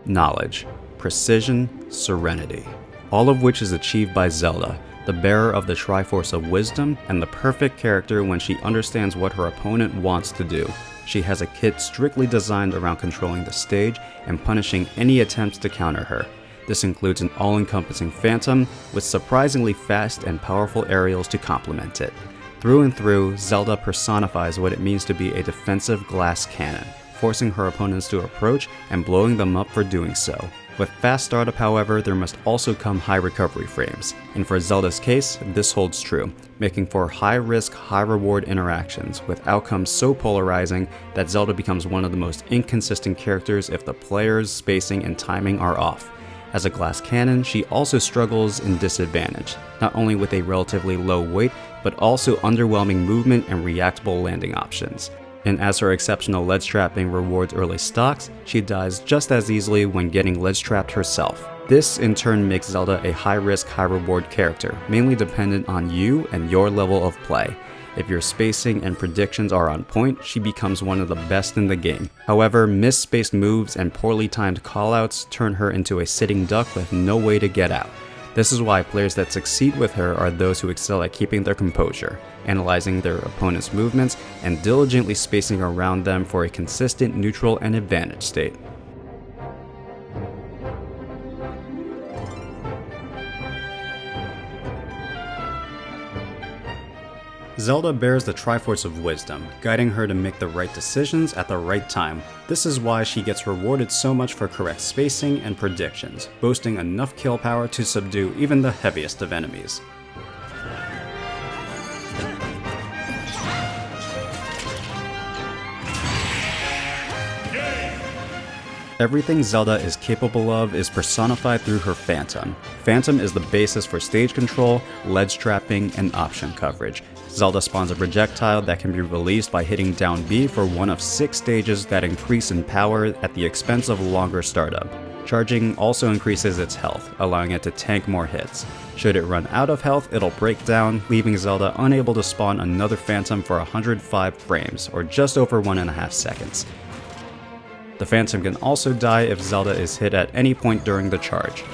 knowledge, precision, serenity. All of which is achieved by Zelda, the bearer of the Triforce of Wisdom and the perfect character when she understands what her opponent wants to do. She has a kit strictly designed around controlling the stage and punishing any attempts to counter her. This includes an all-encompassing Phantom with surprisingly fast and powerful aerials to complement it. Through and through, Zelda personifies what it means to be a defensive glass cannon, forcing her opponents to approach and blowing them up for doing so. With fast startup, however, there must also come high recovery frames, and for Zelda's case, this holds true, making for high-risk, high-reward interactions, with outcomes so polarizing that Zelda becomes one of the most inconsistent characters if the player's spacing and timing are off. As a glass cannon, she also struggles in disadvantage, not only with a relatively low weight, but also underwhelming movement and reactable landing options. And as her exceptional ledge trapping rewards early stocks, she dies just as easily when getting ledge trapped herself. This in turn makes Zelda a high-risk, high-reward character, mainly dependent on you and your level of play. If your spacing and predictions are on point, she becomes one of the best in the game. However, misspaced moves and poorly timed callouts turn her into a sitting duck with no way to get out. This is why players that succeed with her are those who excel at keeping their composure, analyzing their opponent's movements, and diligently spacing around them for a consistent neutral and advantage state. Zelda bears the Triforce of Wisdom, guiding her to make the right decisions at the right time. This is why she gets rewarded so much for correct spacing and predictions, boasting enough kill power to subdue even the heaviest of enemies. Everything Zelda is capable of is personified through her Phantom. Phantom is the basis for stage control, ledge trapping, and option coverage. Zelda spawns a projectile that can be released by hitting down B for one of 6 stages that increase in power at the expense of longer startup. Charging also increases its health, allowing it to tank more hits. Should it run out of health, it'll break down, leaving Zelda unable to spawn another Phantom for 105 frames, or just over 1.5 seconds. The Phantom can also die if Zelda is hit at any point during the charge.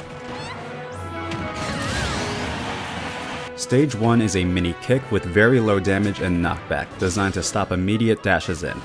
Stage 1 is a mini kick with very low damage and knockback, designed to stop immediate dashes in.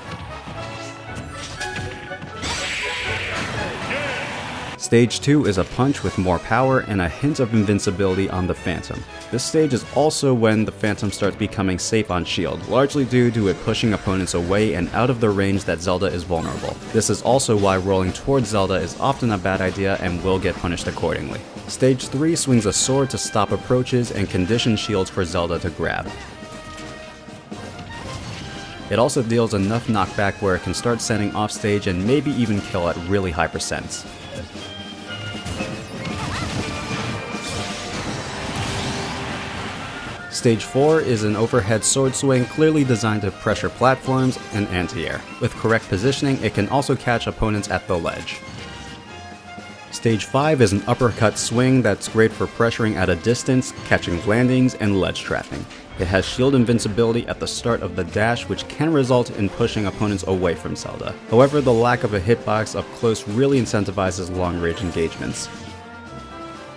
Stage 2 is a punch with more power and a hint of invincibility on the Phantom. This stage is also when the Phantom starts becoming safe on shield, largely due to it pushing opponents away and out of the range that Zelda is vulnerable. This is also why rolling towards Zelda is often a bad idea and will get punished accordingly. Stage 3 swings a sword to stop approaches and condition shields for Zelda to grab. It also deals enough knockback where it can start sending off stage and maybe even kill at really high percents. Stage 4 is an overhead sword swing clearly designed to pressure platforms and anti-air. With correct positioning, it can also catch opponents at the ledge. Stage 5 is an uppercut swing that's great for pressuring at a distance, catching landings, and ledge trapping. It has shield invincibility at the start of the dash, which can result in pushing opponents away from Zelda. However, the lack of a hitbox up close really incentivizes long-range engagements.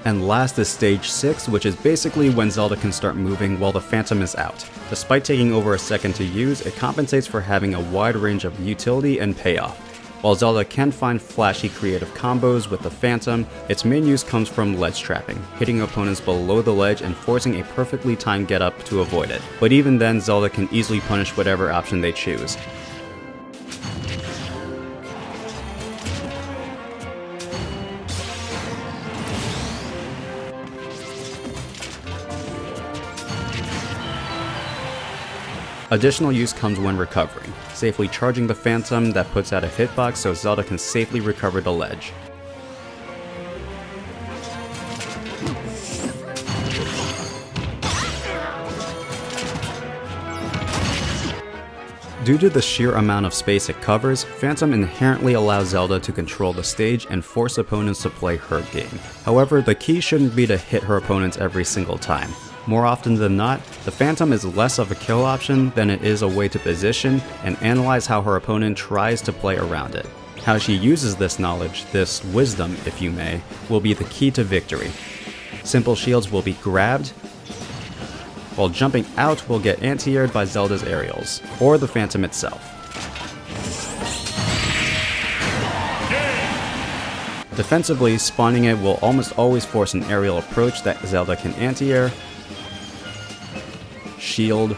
And last is Stage 6, which is basically when Zelda can start moving while the Phantom is out. Despite taking over a second to use, it compensates for having a wide range of utility and payoff. While Zelda can find flashy creative combos with the Phantom, its main use comes from ledge trapping, hitting opponents below the ledge and forcing a perfectly timed get up to avoid it. But even then, Zelda can easily punish whatever option they choose. Additional use comes when recovering, safely charging the Phantom that puts out a hitbox so Zelda can safely recover the ledge. Due to the sheer amount of space it covers, Phantom inherently allows Zelda to control the stage and force opponents to play her game. However, the key shouldn't be to hit her opponents every single time. More often than not, the Phantom is less of a kill option than it is a way to position and analyze how her opponent tries to play around it. How she uses this knowledge, this wisdom if you may, will be the key to victory. Simple shields will be grabbed, while jumping out will get anti-aired by Zelda's aerials, or the Phantom itself. Defensively, spawning it will almost always force an aerial approach that Zelda can anti-air, shield,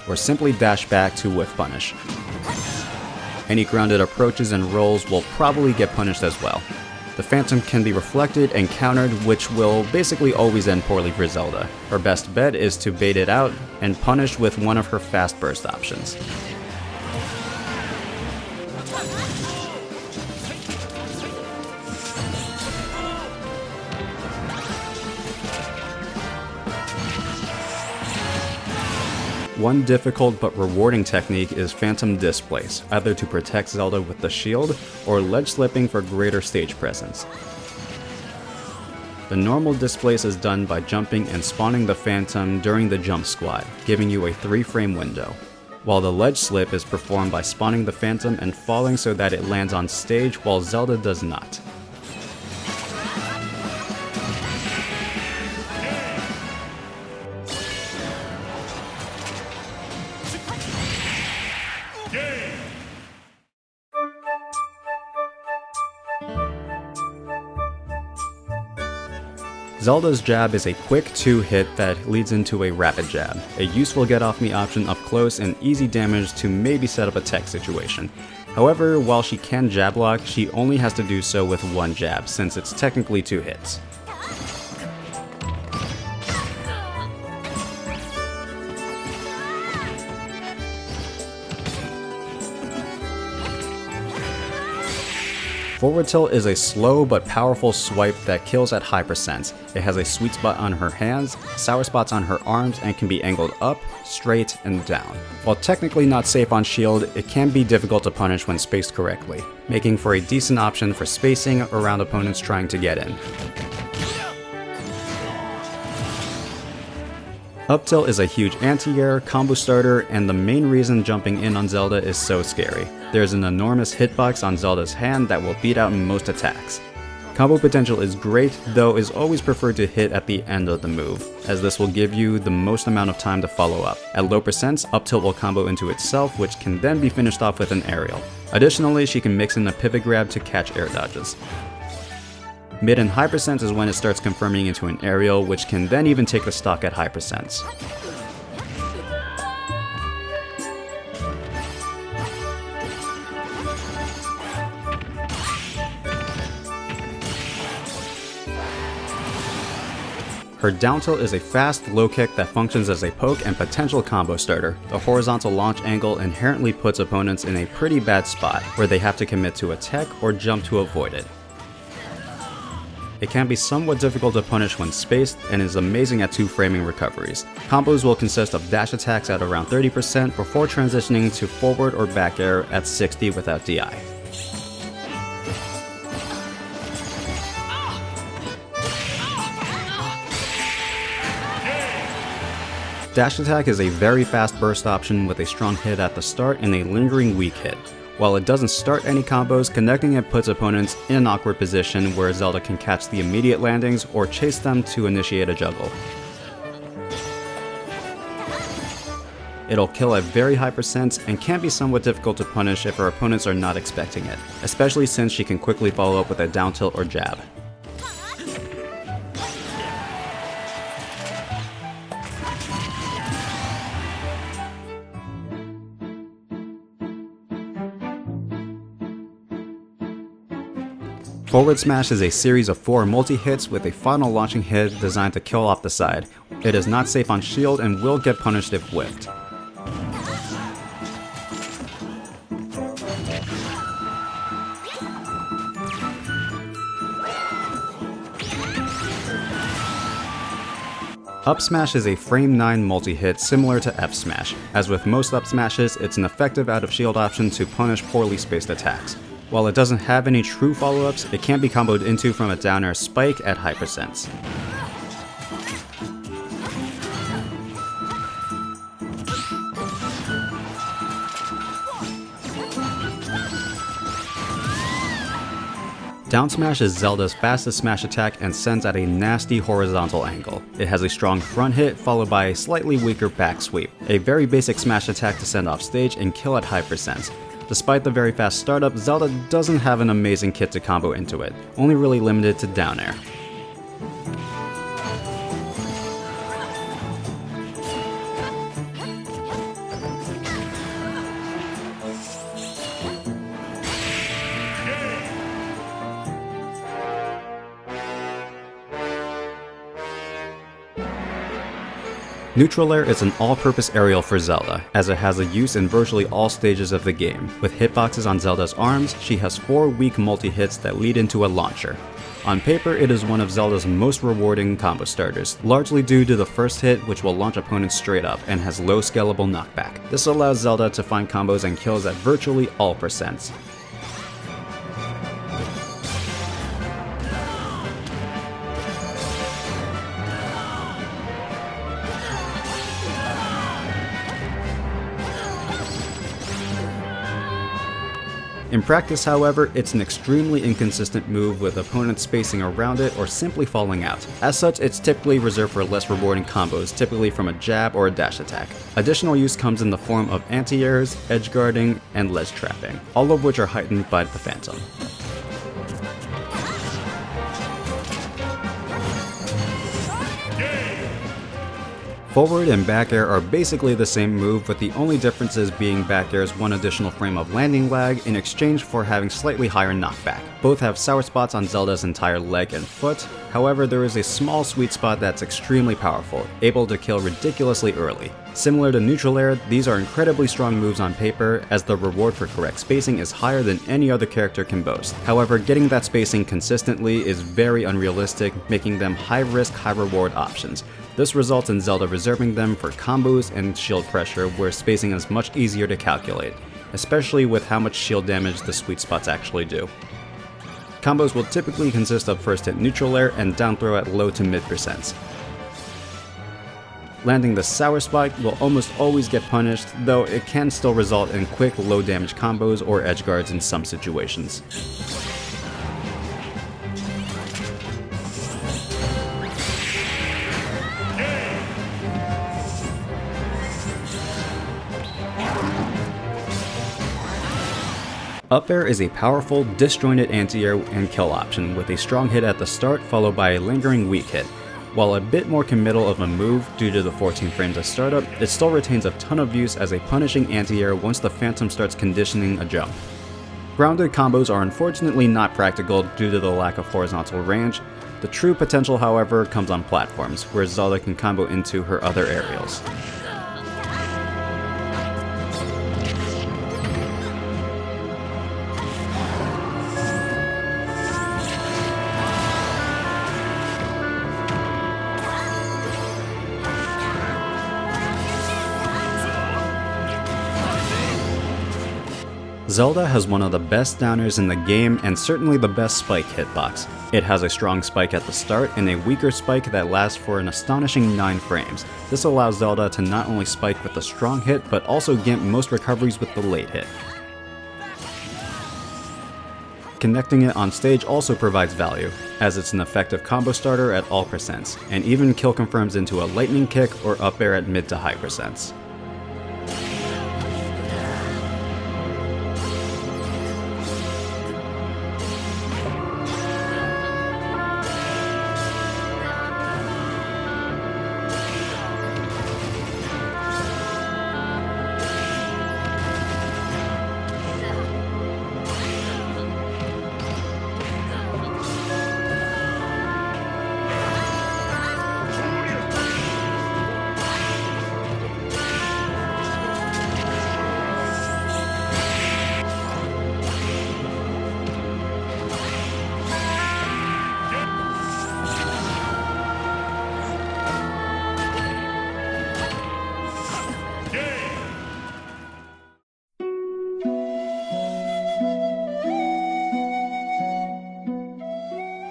or simply dash back to whiff punish. Any grounded approaches and rolls will probably get punished as well. The Phantom can be reflected and countered, which will basically always end poorly for Zelda. Her best bet is to bait it out and punish with one of her fast burst options. One difficult but rewarding technique is Phantom Displace, either to protect Zelda with the shield, or ledge slipping for greater stage presence. The normal displace is done by jumping and spawning the Phantom during the jump squat, giving you a 3-frame window, while the ledge slip is performed by spawning the Phantom and falling so that it lands on stage while Zelda does not. Zelda's jab is a quick 2-hit that leads into a rapid jab, a useful get-off-me option up close and easy damage to maybe set up a tech situation. However, while she can jab lock, she only has to do so with one jab, since it's technically 2 hits. Forward tilt is a slow but powerful swipe that kills at high percents. It has a sweet spot on her hands, sour spots on her arms, and can be angled up, straight, and down. While technically not safe on shield, it can be difficult to punish when spaced correctly, making for a decent option for spacing around opponents trying to get in. Up tilt is a huge anti-air, combo starter, and the main reason jumping in on Zelda is so scary. There's an enormous hitbox on Zelda's hand that will beat out most attacks. Combo potential is great, though is always preferred to hit at the end of the move, as this will give you the most amount of time to follow up. At low percents, up tilt will combo into itself, which can then be finished off with an aerial. Additionally, she can mix in a pivot grab to catch air dodges. Mid and high percents is when it starts confirming into an aerial, which can then even take the stock at high percents. Her down tilt is a fast, low kick that functions as a poke and potential combo starter. The horizontal launch angle inherently puts opponents in a pretty bad spot, where they have to commit to a tech or jump to avoid it. It can be somewhat difficult to punish when spaced, and is amazing at 2-framing recoveries. Combos will consist of dash attacks at around 30% before transitioning to forward or back air at 60% without DI. Dash attack is a very fast burst option with a strong hit at the start and a lingering weak hit. While it doesn't start any combos, connecting it puts opponents in an awkward position where Zelda can catch the immediate landings or chase them to initiate a juggle. It'll kill at very high percents and can be somewhat difficult to punish if her opponents are not expecting it, especially since she can quickly follow up with a down tilt or jab. Forward smash is a series of 4 multi-hits with a final launching hit designed to kill off the side. It is not safe on shield and will get punished if whiffed. Up smash is a frame 9 multi-hit similar to F smash. As with most up smashes, it's an effective out of shield option to punish poorly spaced attacks. While it doesn't have any true follow-ups, it can be comboed into from a down air spike at high percents. Down smash is Zelda's fastest smash attack and sends at a nasty horizontal angle. It has a strong front hit followed by a slightly weaker back sweep. A very basic smash attack to send off stage and kill at high percents. Despite the very fast startup, Zelda doesn't have an amazing kit to combo into it, only really limited to down air. Neutral air is an all-purpose aerial for Zelda, as it has a use in virtually all stages of the game. With hitboxes on Zelda's arms, she has 4 weak multi-hits that lead into a launcher. On paper, it is one of Zelda's most rewarding combo starters, largely due to the first hit, which will launch opponents straight up and has low scalable knockback. This allows Zelda to find combos and kills at virtually all percents. In practice, however, it's an extremely inconsistent move with opponents spacing around it or simply falling out. As such, it's typically reserved for less rewarding combos, typically from a jab or a dash attack. Additional use comes in the form of anti-airs, edge guarding, and ledge trapping, all of which are heightened by the Phantom. Forward and back air are basically the same move, with the only differences being back air's 1 additional frame of landing lag in exchange for having slightly higher knockback. Both have sour spots on Zelda's entire leg and foot, however there is a small sweet spot that's extremely powerful, able to kill ridiculously early. Similar to neutral air, these are incredibly strong moves on paper, as the reward for correct spacing is higher than any other character can boast. However, getting that spacing consistently is very unrealistic, making them high risk, high reward options. This results in Zelda reserving them for combos and shield pressure, where spacing is much easier to calculate, especially with how much shield damage the sweet spots actually do. Combos will typically consist of first hit neutral air and down throw at low to mid percents. Landing the sour spike will almost always get punished, though it can still result in quick low damage combos or edge guards in some situations. Up air is a powerful, disjointed anti-air and kill option with a strong hit at the start followed by a lingering weak hit. While a bit more committal of a move due to the 14 frames of startup, it still retains a ton of use as a punishing anti-air once the Phantom starts conditioning a jump. Grounded combos are unfortunately not practical due to the lack of horizontal range. The true potential, however, comes on platforms, where Zelda can combo into her other aerials. Zelda has one of the best downers in the game and certainly the best spike hitbox. It has a strong spike at the start and a weaker spike that lasts for an astonishing 9 frames. This allows Zelda to not only spike with a strong hit, but also gimp most recoveries with the late hit. Connecting it on stage also provides value, as it's an effective combo starter at all percents, and even kill confirms into a lightning kick or up air at mid to high percents.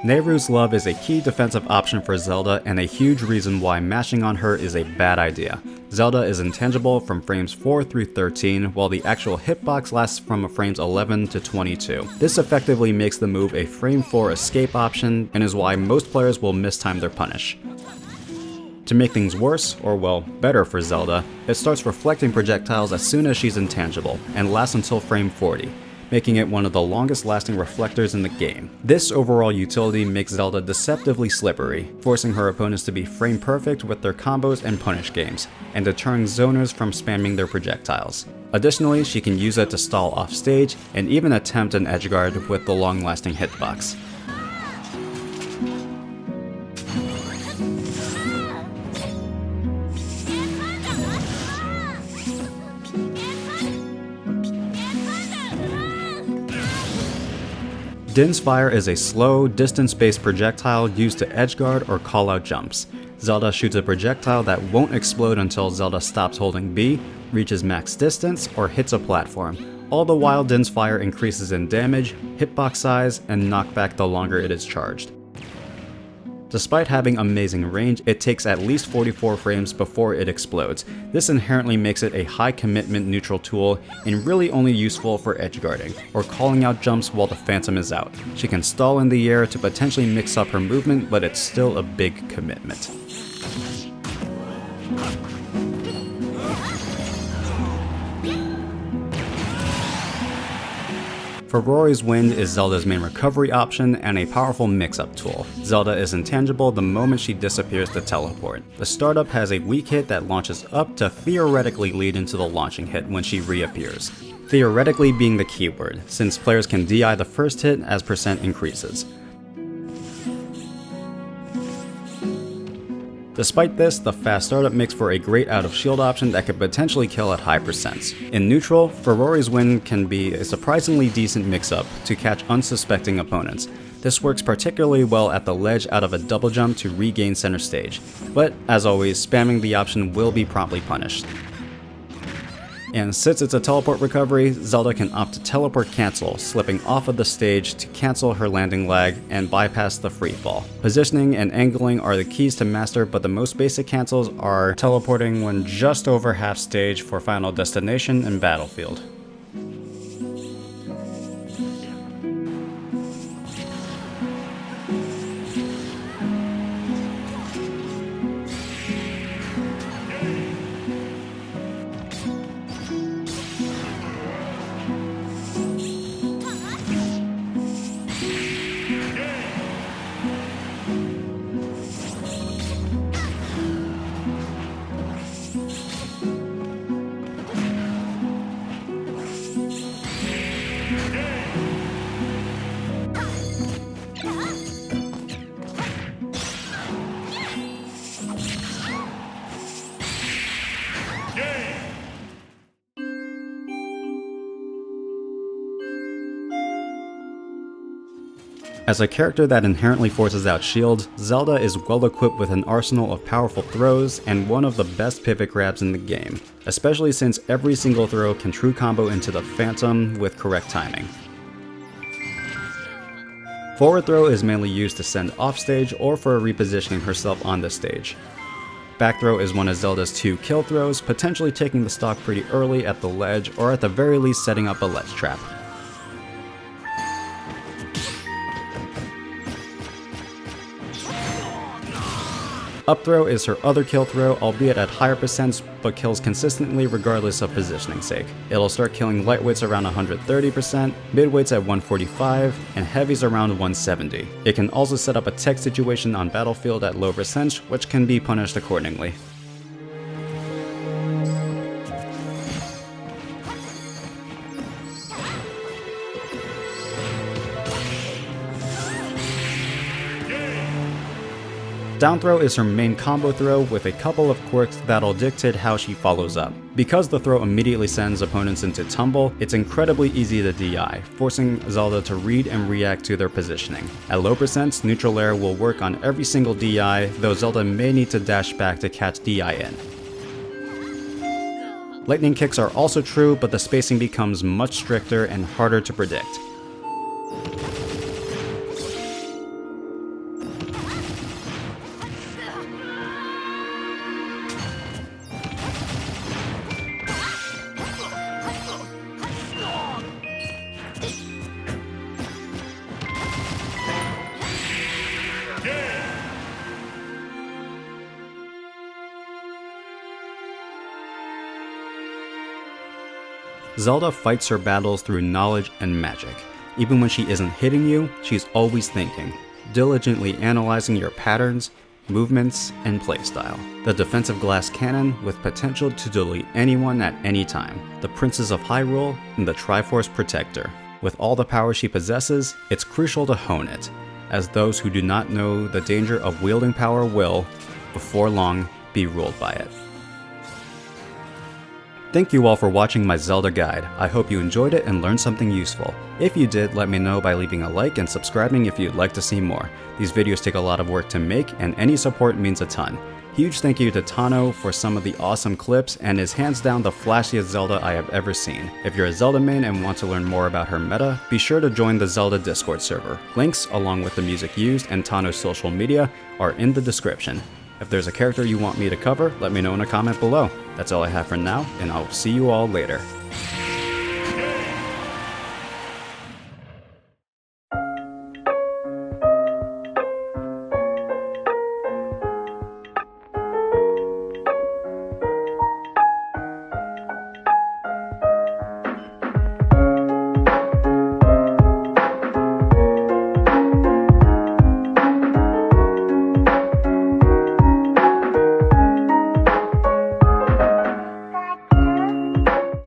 Nehru's love is a key defensive option for Zelda and a huge reason why mashing on her is a bad idea. Zelda is intangible from frames 4 through 13, while the actual hitbox lasts from frames 11 to 22. This effectively makes the move a frame 4 escape option and is why most players will mistime their punish. To make things worse, or well, better for Zelda, it starts reflecting projectiles as soon as she's intangible, and lasts until frame 40, making it one of the longest lasting reflectors in the game. This overall utility makes Zelda deceptively slippery, forcing her opponents to be frame perfect with their combos and punish games, and deterring zoners from spamming their projectiles. Additionally, she can use it to stall off stage, and even attempt an edgeguard with the long lasting hitbox. Din's Fire is a slow, distance-based projectile used to edgeguard or call out jumps. Zelda shoots a projectile that won't explode until Zelda stops holding B, reaches max distance, or hits a platform. All the while, Din's Fire increases in damage, hitbox size, and knockback the longer it is charged. Despite having amazing range, it takes at least 44 frames before it explodes. This inherently makes it a high commitment neutral tool and really only useful for edgeguarding, or calling out jumps while the Phantom is out. She can stall in the air to potentially mix up her movement, but it's still a big commitment. Faron's Wind is Zelda's main recovery option and a powerful mix-up tool. Zelda is intangible the moment she disappears to teleport. The startup has a weak hit that launches up to theoretically lead into the launching hit when she reappears. Theoretically being the keyword, since players can DI the first hit as percent increases. Despite this, the fast startup makes for a great out of shield option that could potentially kill at high percents. In neutral, Faron's Wind can be a surprisingly decent mix-up to catch unsuspecting opponents. This works particularly well at the ledge out of a double jump to regain center stage, but as always, spamming the option will be promptly punished. And since it's a teleport recovery, Zelda can opt to teleport cancel, slipping off of the stage to cancel her landing lag and bypass the free fall. Positioning and angling are the keys to master, but the most basic cancels are teleporting when just over half stage for final destination and battlefield. As a character that inherently forces out shields, Zelda is well equipped with an arsenal of powerful throws and one of the best pivot grabs in the game, especially since every single throw can true combo into the Phantom with correct timing. Forward throw is mainly used to send off stage or for repositioning herself on the stage. Back throw is one of Zelda's 2 kill throws, potentially taking the stock pretty early at the ledge or at the very least setting up a ledge trap. Up throw is her other kill throw, albeit at higher percents, but kills consistently regardless of positioning sake. It'll start killing lightweights around 130%, midweights at 145, and heavies around 170. It can also set up a tech situation on battlefield at low percents, which can be punished accordingly. Down throw is her main combo throw with a couple of quirks that'll dictate how she follows up. Because the throw immediately sends opponents into tumble, it's incredibly easy to DI, forcing Zelda to read and react to their positioning. At low percents, neutral air will work on every single DI, though Zelda may need to dash back to catch DI in. Lightning kicks are also true, but the spacing becomes much stricter and harder to predict. Zelda fights her battles through knowledge and magic. Even when she isn't hitting you, she's always thinking, diligently analyzing your patterns, movements, and playstyle. The defensive glass cannon with potential to delete anyone at any time. The Princess of Hyrule and the Triforce Protector. With all the power she possesses, it's crucial to hone it, as those who do not know the danger of wielding power will, before long, be ruled by it. Thank you all for watching my Zelda guide. I hope you enjoyed it and learned something useful. If you did, let me know by leaving a like and subscribing if you'd like to see more. These videos take a lot of work to make, and any support means a ton. Huge thank you to Tano for some of the awesome clips, and is hands down the flashiest Zelda I have ever seen. If you're a Zelda main and want to learn more about her meta, be sure to join the Zelda Discord server. Links, along with the music used and Tano's social media, are in the description. If there's a character you want me to cover, let me know in a comment below. That's all I have for now, and I'll see you all later.